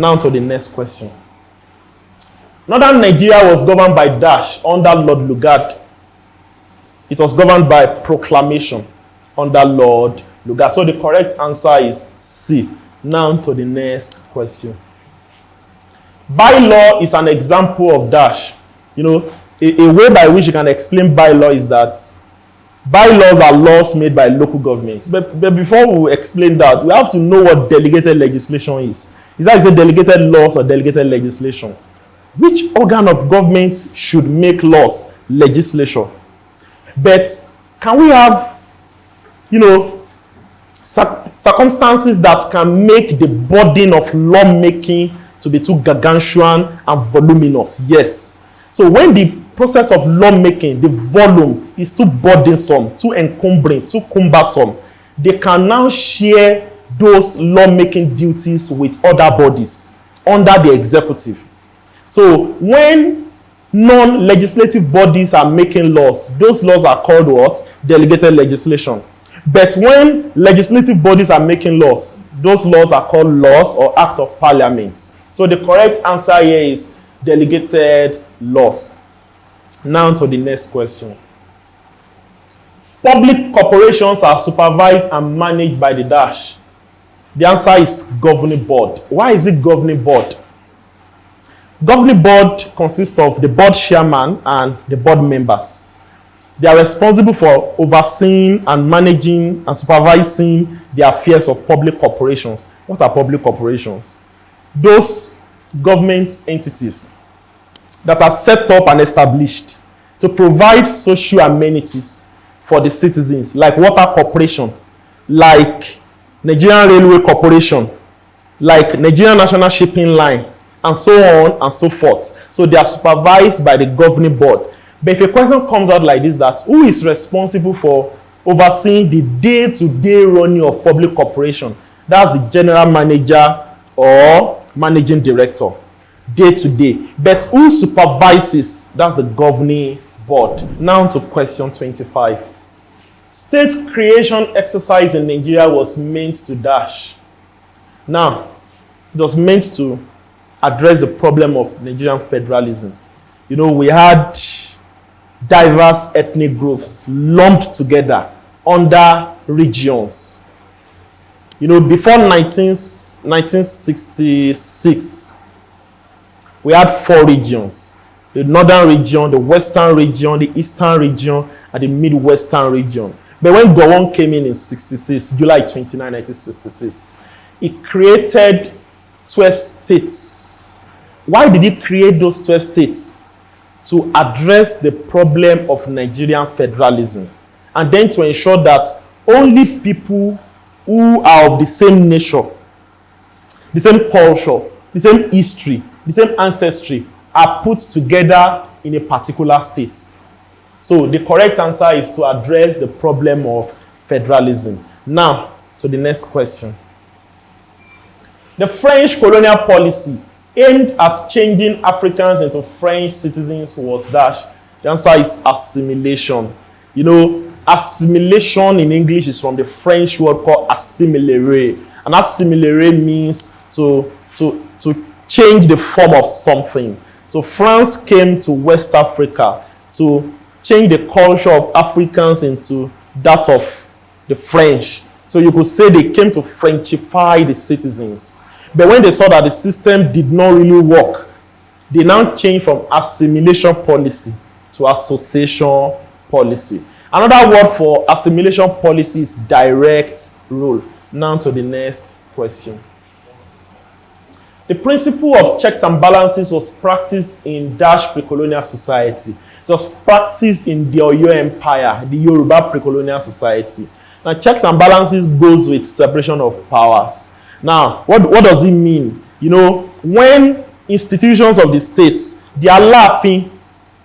Now to the next question. Northern Nigeria was governed by Dash under Lord Lugard. It was governed by proclamation under Lord Lugard. So the correct answer is C. Now to the next question. Bylaw is an example of Dash. You know, a way by which you can explain bylaw is that bylaws are laws made by local government. But before we explain that, we have to know what delegated legislation is. Is that delegated laws or delegated legislation? Which organ of government should make laws? Legislature. But can we have, you know, circumstances that can make the burden of lawmaking to be too gargantuan and voluminous? Yes. So when the process of lawmaking, the volume is too burdensome, too encumbering, too cumbersome, they can now share those lawmaking duties with other bodies under the executive. So when non-legislative bodies are making laws, those laws are called what? Delegated legislation. But when legislative bodies are making laws, those laws are called laws or act of parliament. So the correct answer here is delegated laws. Now to the next question. Public corporations are supervised and managed by the Dash. The answer is governing board. Why is it governing board? Governing board consists of the board chairman and the board members. They are responsible for overseeing and managing and supervising the affairs of public corporations. What are public corporations? Those government entities that are set up and established to provide social amenities for the citizens, like water corporation, like Nigerian Railway Corporation, like Nigerian National Shipping Line, and so on and so forth. So they are supervised by the governing board. But if a question comes out like this, that who is responsible for overseeing the day-to-day running of public corporation? That's the general manager or managing director, day-to-day. But who supervises? That's the governing board. Now to question 25. State creation exercise in Nigeria was meant to Dash. Now, it was meant to address the problem of Nigerian federalism. You know, we had diverse ethnic groups lumped together under regions. You know, before 1966, we had 4 regions. The northern region, the western region, the eastern region, and the midwestern region. But when Gowon came in 66, July 29, 1966, it created 12 states. Why did it create those 12 states? To address the problem of Nigerian federalism, and then to ensure that only people who are of the same nature, the same culture, the same history, the same ancestry are put together in a particular state. So the correct answer is to address the problem of federalism. Now to the next question. The French colonial policy aimed at changing Africans into French citizens was Dash. The answer is assimilation. You know, assimilation in English is from the French word called assimiler. And assimiler means to change the form of something. So France came to West Africa to change the culture of Africans into that of the French. So you could say they came to Frenchify the citizens. But when they saw that the system did not really work, they now changed from assimilation policy to association policy. Another word for assimilation policy is direct rule. Now to the next question. The principle of checks and balances was practiced in Dash Precolonial society. It was practiced in the Oyo Empire, the Yoruba Precolonial society. Now, checks and balances goes with separation of powers. Now, what does it mean? You know, when institutions of the states, the Alaafin,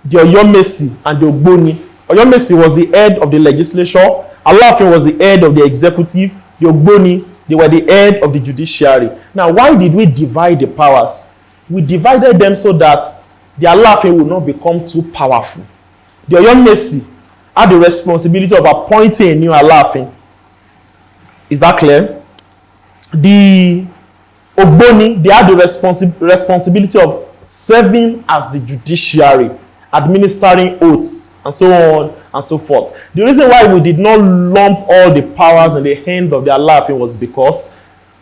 the Oyomesi, and the Ogboni. Oyomesi was the head of the legislature. Alaafin was the head of the executive. The Ogboni, they were the head of the judiciary. Now, why did we divide the powers? We divided them so that the Alaafin would not become too powerful. The Oyomesi had the responsibility of appointing a new Alaafin. Is that clear? The Ogboni, they had the responsibility of serving as the judiciary, administering oaths, and so on and so forth. The reason why we did not lump all the powers in the hand of the Alaafin was because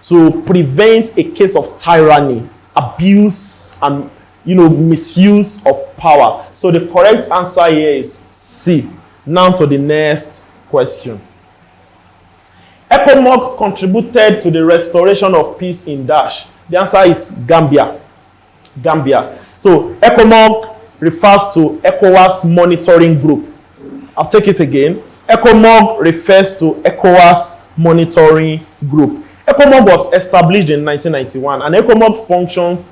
to prevent a case of tyranny, abuse, and misuse of power. So the correct answer here is C. Now to the next question. ECOMOG contributed to the restoration of peace in Dash. The answer is Gambia. Gambia. So ECOMOG refers to ECOWAS monitoring group. I'll take it again. ECOMOG refers to ECOWAS monitoring group. ECOMOG was established in 1991, and ECOMOG functions,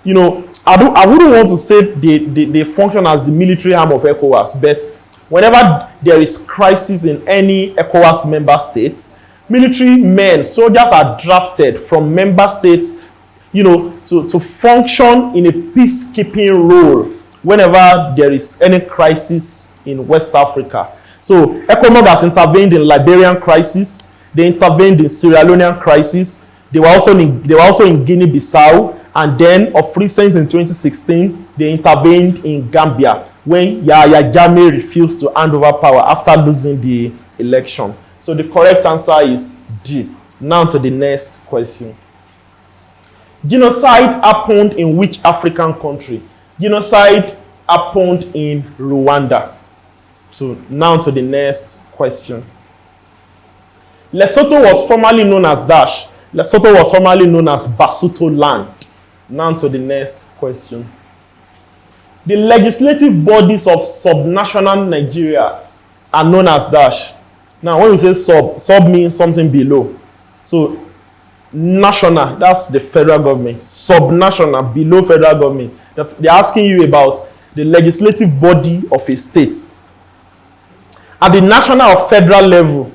I wouldn't want to say they function as the military arm of ECOWAS, but whenever there is crisis in any ECOWAS member states, military men, soldiers are drafted from member states, to function in a peacekeeping role whenever there is any crisis in West Africa. So ECOMOG has intervened in Liberian crisis. They intervened in Sierra Leonean crisis. They were also in Guinea-Bissau, and then of recent in 2016 they intervened in Gambia when Yahya Jammeh refused to hand over power after losing the election. So the correct answer is D. Now to the next question. Genocide happened in which African country? Genocide happened in Rwanda. So now to the next question. Lesotho was formerly known as Dash. Lesotho was formerly known as Basutoland. Now to the next question. The legislative bodies of subnational Nigeria are known as Dash. Now when we say sub means something below. So national, that's the federal government. Subnational, below federal government. They're asking you about the legislative body of a state. At the national or federal level,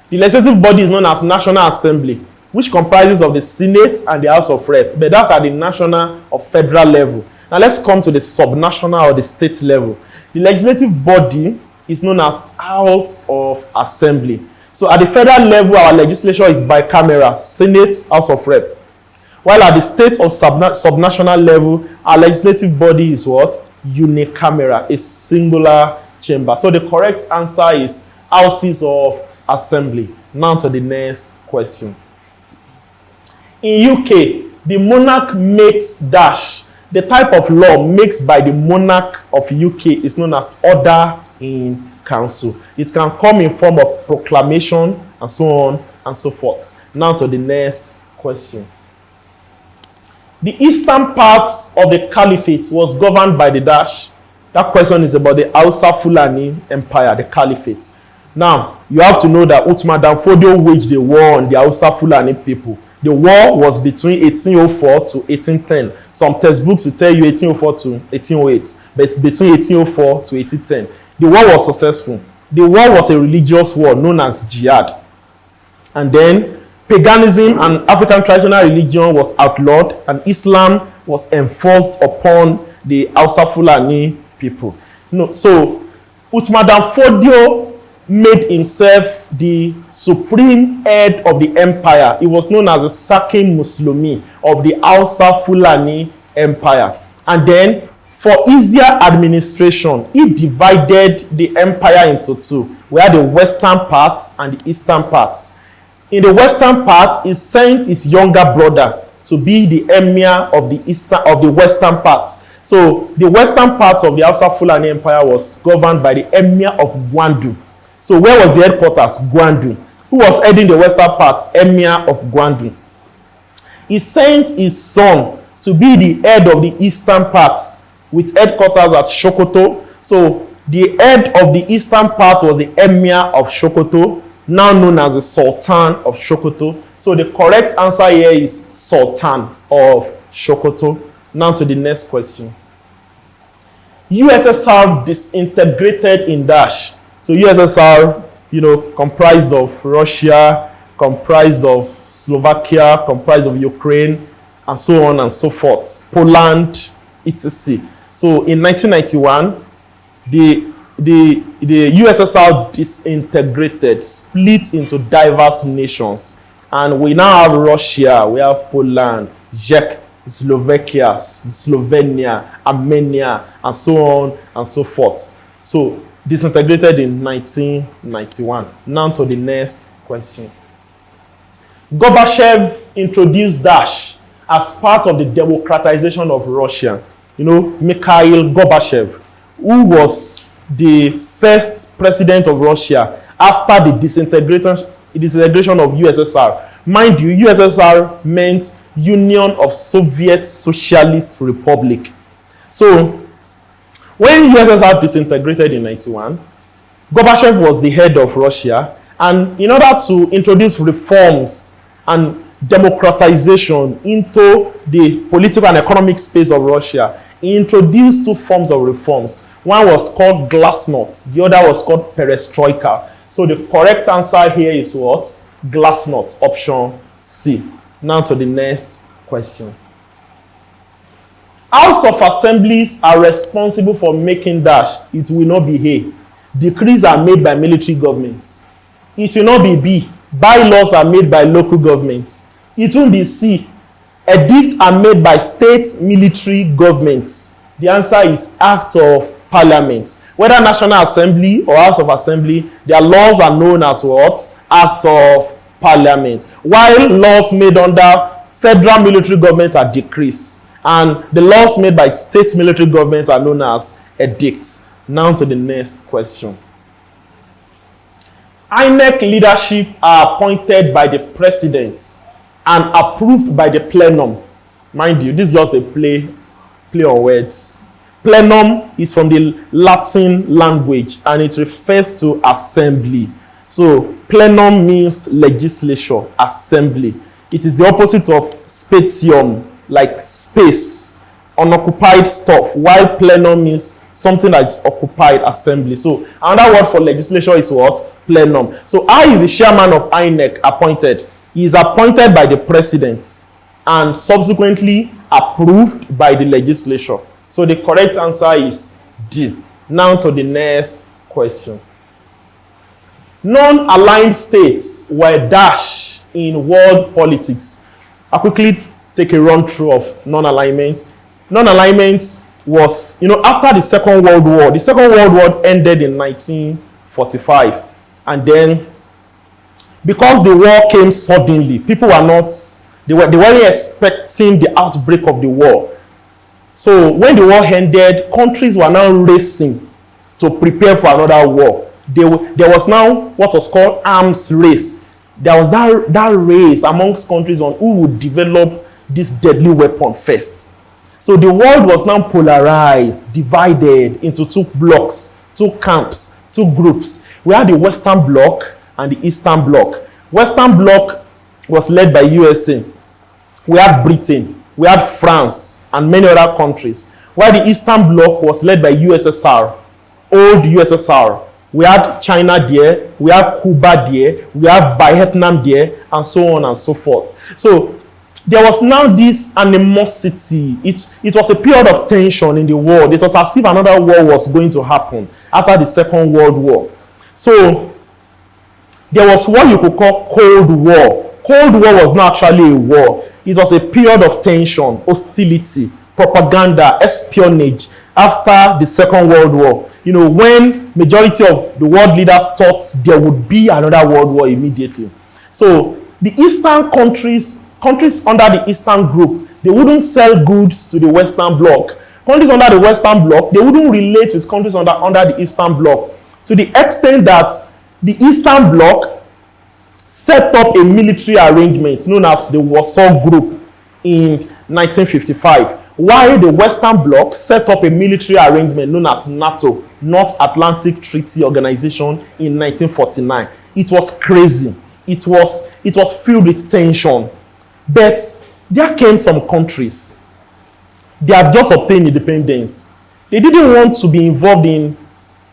the legislative body is known as National Assembly, which comprises of the Senate and the House of Rep. But that's at the national or federal level. Now let's come to the subnational or the state level. The legislative body is known as House of Assembly. So at the federal level, our legislature is bicameral, Senate, House of Rep. While at the state or subnational level, our legislative body is what? Unicameral, a singular chamber. So the correct answer is Houses of Assembly. Now to the next question. In UK, the monarch makes dash. The type of law makes by the monarch of UK is known as order in council. It can come in form of proclamation and so on and so forth. Now to the next question. The eastern parts of the caliphate was governed by the dash. That question is about the Hausa Fulani Empire, the caliphate. Now, you have to know that Utme Danfodio waged a war on the Hausa Fulani people. The war was between 1804 to 1810. Some textbooks will tell you 1804 to 1808, but it's between 1804 to 1810. The war was successful. The war was a religious war known as jihad. And then paganism and African traditional religion was outlawed, and Islam was enforced upon the Hausa Fulani people. So Utme Danfodio made himself the supreme head of the empire. He was known as the Sakin Muslimi of the Hausa Fulani Empire. And then, for easier administration, he divided the empire into two. We had the western part and the eastern part. In the western part, he sent his younger brother to be the emir of the western part. So the western part of the Hausa Fulani Empire was governed by the emir of Gwandu. So where was the headquarters? Gwandu. Who was heading the western part? Emir of Gwandu. He sent his son to be the head of the eastern part with headquarters at Sokoto. So the head of the eastern part was the Emir of Sokoto, now known as the Sultan of Sokoto. So the correct answer here is Sultan of Sokoto. Now to the next question. USSR disintegrated in dash. So USSR, comprised of Russia, comprised of Slovakia, comprised of Ukraine, and so on and so forth. Poland, etc. So in 1991, the USSR disintegrated, split into diverse nations. And we now have Russia, we have Poland, Czech, Slovakia, Slovenia, Armenia, and so on and so forth. So disintegrated in 1991. Now to the next question. Gorbachev introduced Daesh as part of the democratization of Russia. You know, Mikhail Gorbachev, who was the first president of Russia after the disintegration of USSR. Mind you, USSR meant Union of Soviet Socialist Republic. So when USSR disintegrated in 1991, Gorbachev was the head of Russia, and in order to introduce reforms and democratization into the political and economic space of Russia, he introduced two forms of reforms. One was called glasnost, the other was called perestroika. So the correct answer here is what? Glasnost, option C. Now to the next question. House of Assemblies are responsible for making dash. It will not be A. Decrees are made by military governments. It will not be B. Bylaws are made by local governments. It won't be C. Edicts are made by state military governments. The answer is Act of Parliament. Whether National Assembly or House of Assembly, their laws are known as what? Act of Parliament. While laws made under federal military government are decrees, and the laws made by state military government are known as edicts. Now to the next question. INEC leadership are appointed by the president and approved by the plenum. Mind you, this is just a play on words. Plenum is from the Latin language and it refers to assembly. So plenum means legislature, assembly. It is the opposite of spatium, like space, unoccupied stuff, while plenum means something that is occupied, assembly. So another word for legislature is what? Plenum. So I is the chairman of INEC appointed. He is appointed by the president and subsequently approved by the legislature. So the correct answer is D. Now to the next question. Non-aligned states were dash in world politics. I'll quickly take a run through of non-alignment. Non-alignment was, after the Second World War. The Second World War ended in 1945. And then, because the war came suddenly, people were not, they weren't expecting the outbreak of the war. So when the war ended, countries were now racing to prepare for another war. There was now what was called arms race. There was that race amongst countries on who would develop this deadly weapon first. So the world was now polarized, divided into two blocks, two camps, two groups. We had the Western Bloc and the Eastern Bloc. Western Bloc was led by USA. We had Britain, we had France, and many other countries. While the Eastern Bloc was led by USSR, old USSR. We had China there, we had Cuba there, we had Vietnam there, and so on and so forth. So there was now this animosity. It was a period of tension in the world. It was as if another war was going to happen after the Second World War. So there was what you could call Cold War. Cold War was not actually a war. It was a period of tension, hostility, propaganda, espionage after the Second World War. When majority of the world leaders thought there would be another world war immediately. So the Eastern countries under the Eastern group, they wouldn't sell goods to the Western Bloc. Countries under the Western Bloc, they wouldn't relate with countries under the Eastern Bloc, to the extent that the Eastern Bloc set up a military arrangement known as the Warsaw Group in 1955, while the Western Bloc set up a military arrangement known as NATO, North Atlantic Treaty Organization, in 1949. It was crazy. It was filled with tension. But there came some countries. They had just obtained independence. They didn't want to be involved in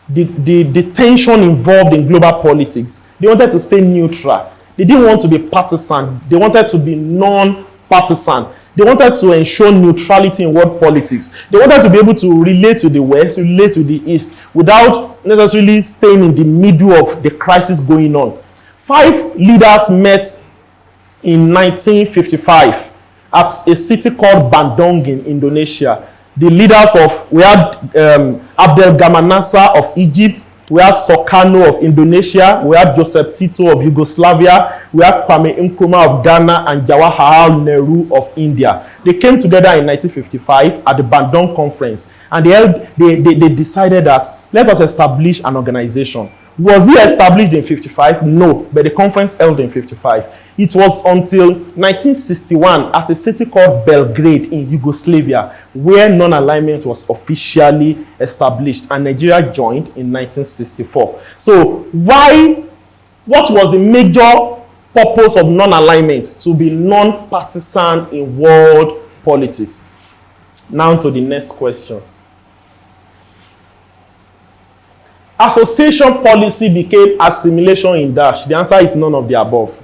the tension involved in global politics. They wanted to stay neutral. They didn't want to be partisan. They wanted to be non-partisan. They wanted to ensure neutrality in world politics. They wanted to be able to relate to the West, relate to the East, without necessarily staying in the middle of the crisis going on. 5 leaders met in 1955, at a city called Bandung in Indonesia. The leaders of, we had Abdel Gamanasa of Egypt, we had Sukarno of Indonesia, we had Joseph Tito of Yugoslavia, we had Kwame Nkrumah of Ghana, and Jawaharlal Nehru of India. They came together in 1955 at the Bandung Conference, and they decided that let us establish an organization. Was it established in 55? No, but the conference held in 55. It was until 1961 at a city called Belgrade in Yugoslavia where non-alignment was officially established, and Nigeria joined in 1964. So what was the major purpose of non-alignment? To be non-partisan in world politics. Now to the next question. Association policy became assimilation in dash. The answer is none of the above.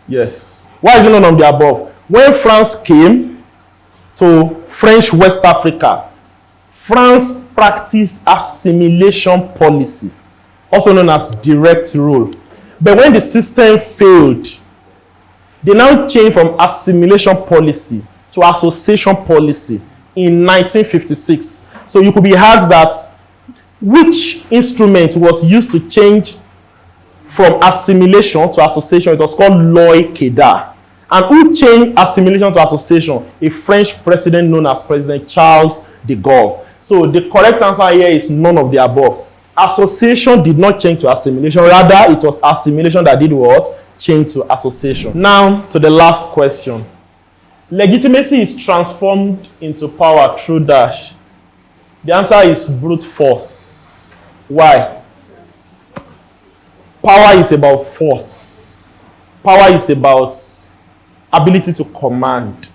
Yes. Why is it none of the above? When France came to French West Africa, France practiced assimilation policy, also known as direct rule. But when the system failed, they now changed from assimilation policy to association policy in 1956. So you could be asked that which instrument was used to change from assimilation to association? It was called Loi Kedar. And who changed assimilation to association? A French president known as President Charles de Gaulle. So the correct answer here is none of the above. Association did not change to assimilation. Rather, it was assimilation that did what? Change to association. Now to the last question. Legitimacy is transformed into power through dash. The answer is brute force. Why? Power is about force. Power is about ability to command.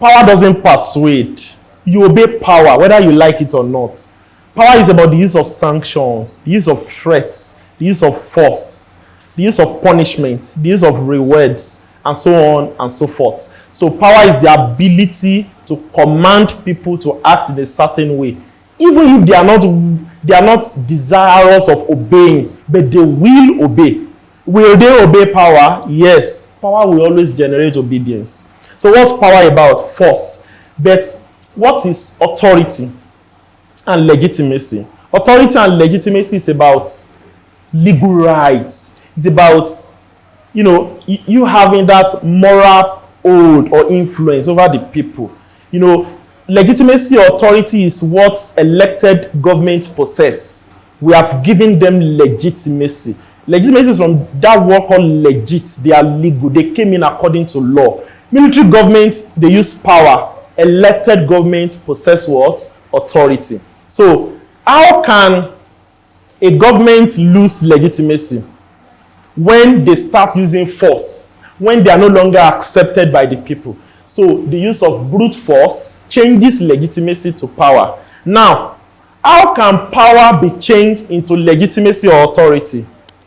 Power doesn't persuade. You obey power, whether you like it or not. Power is about the use of sanctions, the use of threats, the use of force, the use of punishment, the use of rewards, and so on and so forth. So power is the ability to command people to act in a certain way, even if they are not desirous of obeying, but they will obey. Will they obey power? Yes. Power will always generate obedience. So what's power about? Force. But what is authority and legitimacy? Authority and legitimacy is about legal rights. It's about, you having that moral hold or influence over the people. Legitimacy or authority is what elected governments possess. We have given them legitimacy. Legitimacy is from that word called legit. They are legal. They came in according to law. Military governments, they use power. Elected governments possess what? Authority. So, how can a government lose legitimacy? When they start using force, when they are no longer accepted by the people. So the use of brute force changes legitimacy to power. Now, how can power be changed into legitimacy or authority?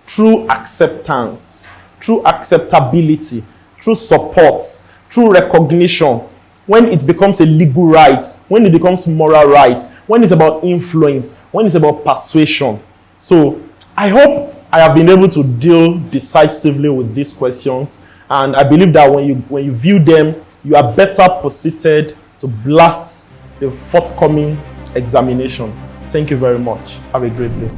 Through acceptance, through acceptability, through support, through recognition. When it becomes a legal right, when it becomes moral right, when it's about influence, when it's about persuasion. So I hope I have been able to deal decisively with these questions, and I believe that when you view them, you are better positioned to blast the forthcoming examination. Thank you very much. Have a great day.